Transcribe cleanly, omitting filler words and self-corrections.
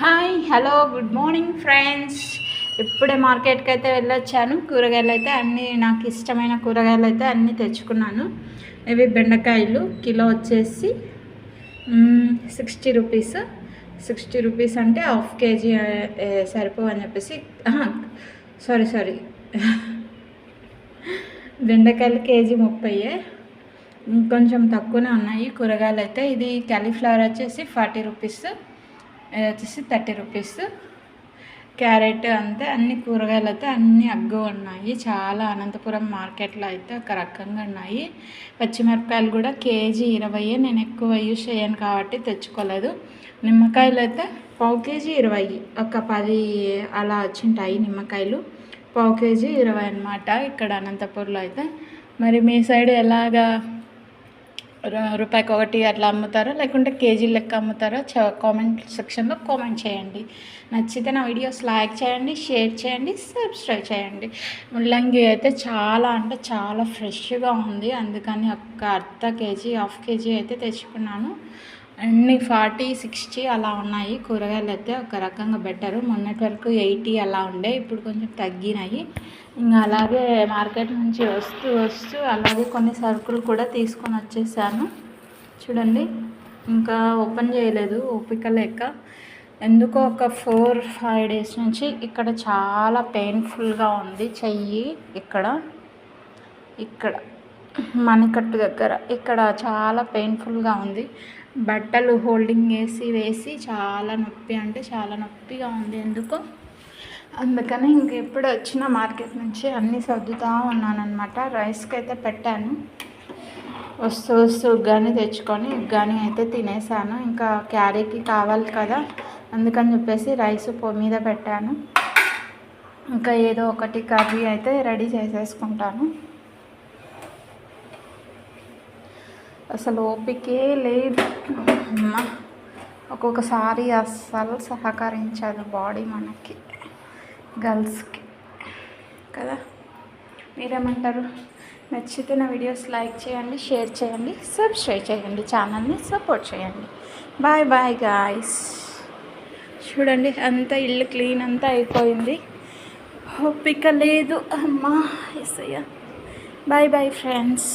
Hi hello good morning friends. ఇప్పుడే మార్కెట్కి అయితే వెళ్ళొచ్చాను. కూరగాయలు అయితే అన్నీ నాకు ఇష్టమైన కూరగాయలు అయితే అన్నీ తెచ్చుకున్నాను. ఇవి బెండకాయలు కిలో వచ్చేసి 60 రూపీస్. 60 రూపీస్ అంటే హాఫ్ కేజీ సరిపోవని చెప్పేసి సారీ బెండకాయలు కేజీ 30. కొంచెం తక్కువనే ఉన్నాయి కూరగాయలు అయితే. ఇది కాలీఫ్లవర్ వచ్చేసి 40 రూపీస్, ఇది వచ్చేసి 30 రూపీస్. క్యారెట్ అంతే. అన్ని కూరగాయలు అయితే అన్నీ అగ్గు ఉన్నాయి. చాలా అనంతపురం మార్కెట్లో అయితే ఒక రకంగా ఉన్నాయి. పచ్చిమిరపకాయలు కూడా కేజీ 20. నేను ఎక్కువ యూస్ చేయను కాబట్టి తెచ్చుకోలేదు. నిమ్మకాయలు అయితే పావు కేజీ 20, ఒక 10 అలా వచ్చింటాయి నిమ్మకాయలు. పావు కేజీ 20 అనమాట ఇక్కడ అనంతపూర్లో అయితే. మరి మీ సైడ్ ఎలాగా రూపాయికి ఒకటి అట్లా అమ్ముతారా, లేకుంటే కేజీ లెక్క అమ్ముతారా? కామెంట్ సెక్షన్లో కామెంట్ చేయండి. నచ్చితే నా వీడియోస్ లైక్ చేయండి, షేర్ చేయండి, సబ్స్క్రైబ్ చేయండి. ముల్లంగి అయితే చాలా అంటే చాలా ఫ్రెష్గా ఉంది, అందుకని ఒక అర్ధ కేజీ హాఫ్ కేజీ అయితే తెచ్చుకున్నాను. అన్నీ 40, 60 అలా ఉన్నాయి. కూరగాయలు అయితే ఒక రకంగా బెటరు. మొన్నటి వరకు 80 అలా ఉండే, ఇప్పుడు కొంచెం తగ్గినాయి. ఇంకా అలాగే మార్కెట్ నుంచి వస్తూ అలాగే కొన్ని సరుకులు కూడా తీసుకొని వచ్చేసాను. చూడండి, ఇంకా ఓపెన్ చేయలేదు ఓపిక లేక. ఎందుకో ఒక 4-5 డేస్ నుంచి ఇక్కడ చాలా పెయిన్ఫుల్గా ఉంది చెయ్యి. ఇక్కడ మణికట్టు దగ్గర ఇక్కడ చాలా పెయిన్ఫుల్గా ఉంది. బట్టలు హోల్డింగ్ వేసి చాలా నొప్పి అంటే చాలా నొప్పిగా ఉంది ఎందుకో. అందుకని ఇంకెప్పుడు వచ్చిన మార్కెట్ నుంచి అన్నీ సర్దుతూ ఉన్నానన్నమాట. రైస్కి అయితే పెట్టాను. వస్తూ ఉగ్గాని తెచ్చుకొని ఉగ్గాని అయితే తినేసాను. ఇంకా క్యారీకి కావాలి కదా, అందుకని చెప్పేసి రైస్ పొయ్యి మీద పెట్టాను. ఇంకా ఏదో ఒకటి కర్రీ అయితే రెడీ చేసేసుకుంటాను. అసలు ఓపికే లేదు అమ్మ. ఒక్కొక్కసారి అస్సలు సహకరించదు బాడీ మనకి, గర్ల్స్కి కదా. మీరేమంటారు? నచ్చితే నా వీడియోస్ లైక్ చేయండి, షేర్ చేయండి, సబ్స్క్రైబ్ చేయండి, ఛానల్ని సపోర్ట్ చేయండి. Bye bye guys. చూడండి, అంతా ఇల్లు క్లీన్ అంతా అయిపోయింది. ఓపిక లేదు అమ్మా. ఎస్ఐ. Bye bye friends.